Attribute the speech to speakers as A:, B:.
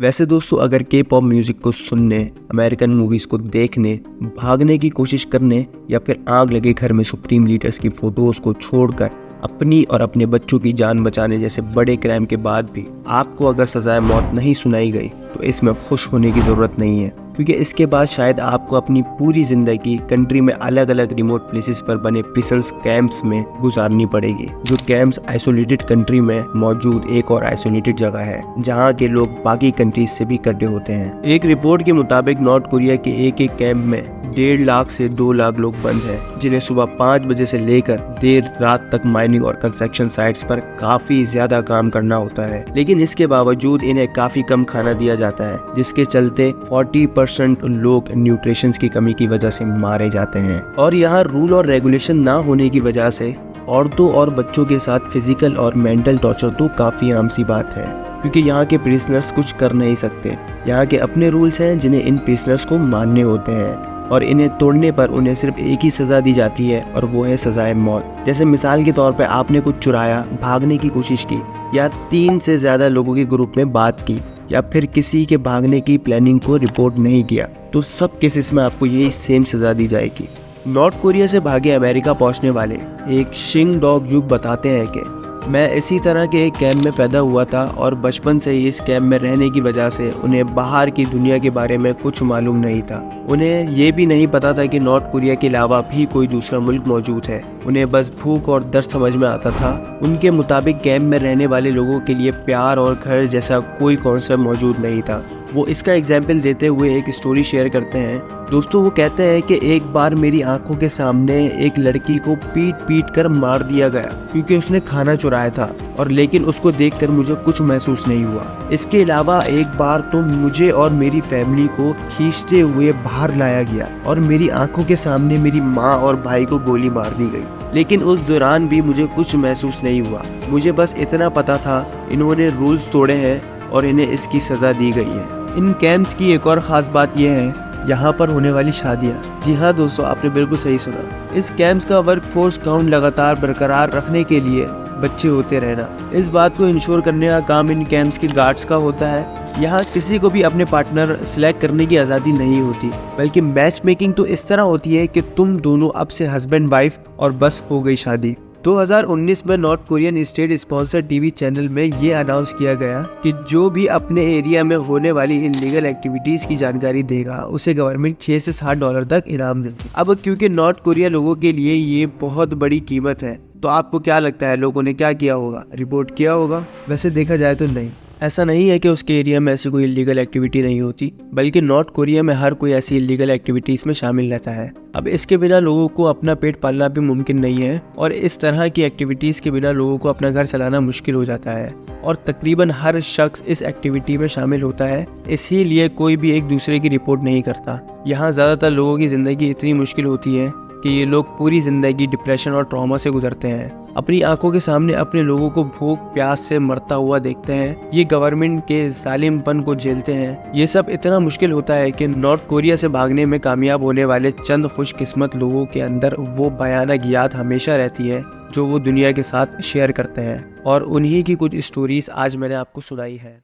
A: वैसे दोस्तों, अगर के पॉप म्यूजिक को सुनने, अमेरिकन मूवीज को देखने, भागने की कोशिश करने या फिर आग लगे घर में सुप्रीम लीडर्स की फोटोज को छोड़कर अपनी और अपने बच्चों की जान बचाने जैसे बड़े क्राइम के बाद भी आपको अगर सजाए मौत नहीं सुनाई गई तो इसमें खुश होने की ज़रूरत नहीं है, क्योंकि इसके बाद शायद आपको अपनी पूरी ज़िंदगी कंट्री में अलग अलग रिमोट प्लेसेस पर बने पिसल्स कैंप्स में गुजारनी पड़ेगी। जो कैंप्स आइसोलेटेड कंट्री में मौजूद एक और आइसोलेटेड जगह है जहां के लोग बाकी कंट्रीज से भी इकट्ठे होते हैं। एक रिपोर्ट के मुताबिक नॉर्थ कोरिया के एक कैंप में 1.5 लाख से 2 लाख लोग बंद हैं, जिन्हें सुबह 5 बजे से लेकर देर रात तक माइनिंग और कंस्ट्रक्शन साइट्स पर काफी ज्यादा काम करना होता है। लेकिन इसके बावजूद इन्हें काफी कम खाना दिया जाता है, जिसके चलते 40% लोग न्यूट्रिशन की कमी की वजह से मारे जाते हैं। और यहाँ रूल और रेगुलेशन ना होने की वजह से औरतों और बच्चों के साथ फिजिकल और मेंटल टॉर्चर तो काफी आम सी बात है, क्योंकि यहाँ के प्रिजनर्स कुछ कर नहीं सकते। यहाँ के अपने रूल्स हैं जिन्हें इन प्रिजनर्स को मानने होते हैं, और इन्हें तोड़ने पर उन्हें सिर्फ एक ही सज़ा दी जाती है, और वो है सजाए मौत। जैसे मिसाल के तौर पे आपने कुछ चुराया, भागने की कोशिश की, या 3 से ज़्यादा लोगों के ग्रुप में बात की, या फिर किसी के भागने की प्लानिंग को रिपोर्ट नहीं किया, तो सब केसेस में आपको यही सेम सज़ा दी जाएगी। नॉर्थ कोरिया से भागे अमेरिका पहुंचने वाले एक शिंग डॉग युग बताते हैं कि मैं इसी तरह के एक कैंप में पैदा हुआ था, और बचपन से ही इस कैंप में रहने की वजह से उन्हें बाहर की दुनिया के बारे में कुछ मालूम नहीं था। उन्हें ये भी नहीं पता था कि नॉर्थ कोरिया के अलावा भी कोई दूसरा मुल्क मौजूद है। उन्हें बस भूख और दर्द समझ में आता था। उनके मुताबिक कैंप में रहने वाले लोगों के लिए प्यार और घर जैसा कोई कॉन्सेप्ट मौजूद नहीं था। वो इसका एग्जाम्पल देते हुए एक स्टोरी शेयर करते हैं। दोस्तों, वो कहते हैं कि एक बार मेरी आंखों के सामने एक लड़की को पीट कर मार दिया गया क्योंकि उसने खाना चुराया था, और लेकिन उसको देखकर मुझे कुछ महसूस नहीं हुआ। इसके अलावा एक बार तो मुझे और मेरी फैमिली को खींचते हुए बाहर लाया गया और मेरी आंखों के सामने मेरी माँ और भाई को गोली मार दी गई, लेकिन उस दौरान भी मुझे कुछ महसूस नहीं हुआ। मुझे बस इतना पता था इन्होंने रूल्स तोड़े हैं और इन्हें इसकी सज़ा दी गई है। इन कैंप्स की एक और ख़ास बात यह है यहाँ पर होने वाली शादियाँ। जी हाँ दोस्तों, आपने बिल्कुल सही सुना। इस कैंप्स का वर्क फोर्स काउंट लगातार बरकरार रखने के लिए बच्चे होते रहना, इस बात को इंश्योर करने का काम इन कैंप्स के गार्ड्स का होता है। यहाँ किसी को भी अपने पार्टनर सिलेक्ट करने की आज़ादी नहीं होती, बल्कि मैच मेकिंग तो इस तरह होती है कि तुम दोनों अब से हस्बैंड वाइफ और बस हो गई शादी। 2019 में north Korean state sponsor TV channel में ये अनाउंस किया गया कि जो भी अपने एरिया में होने वाली इलीगल एक्टिविटीज की जानकारी देगा उसे गवर्नमेंट $6 से $7 तक इनाम देगी। अब क्योंकि नॉर्थ कोरिया लोगों के लिए ये बहुत बड़ी कीमत है, तो आपको क्या लगता है लोगों ने क्या किया होगा? रिपोर्ट किया होगा? वैसे देखा जाए तो नहीं। ऐसा नहीं है कि उसके एरिया में ऐसी कोई इलीगल एक्टिविटी नहीं होती, बल्कि नॉर्थ कोरिया में हर कोई ऐसी इलीगल एक्टिविटीज़ में शामिल रहता है। अब इसके बिना लोगों को अपना पेट पालना भी मुमकिन नहीं है, और इस तरह की एक्टिविटीज़ के बिना लोगों को अपना घर चलाना मुश्किल हो जाता है, और तकरीबन हर शख्स इस एक्टिविटी में शामिल होता है। इसीलिए कोई भी एक दूसरे की रिपोर्ट नहीं करता। यहाँ ज़्यादातर लोगों की ज़िंदगी इतनी मुश्किल होती है कि ये लोग पूरी ज़िंदगी डिप्रेशन और ट्रॉमा से गुजरते हैं। अपनी आंखों के सामने अपने लोगों को भूख प्यास से मरता हुआ देखते हैं। ये गवर्नमेंट के जालिमपन को झेलते हैं। ये सब इतना मुश्किल होता है कि नॉर्थ कोरिया से भागने में कामयाब होने वाले चंद खुशकिस्मत लोगों के अंदर वो भयानक याद हमेशा रहती है जो वो दुनिया के साथ शेयर करते हैं, और उन्हीं की कुछ स्टोरीज आज मैंने आपको सुनाई है।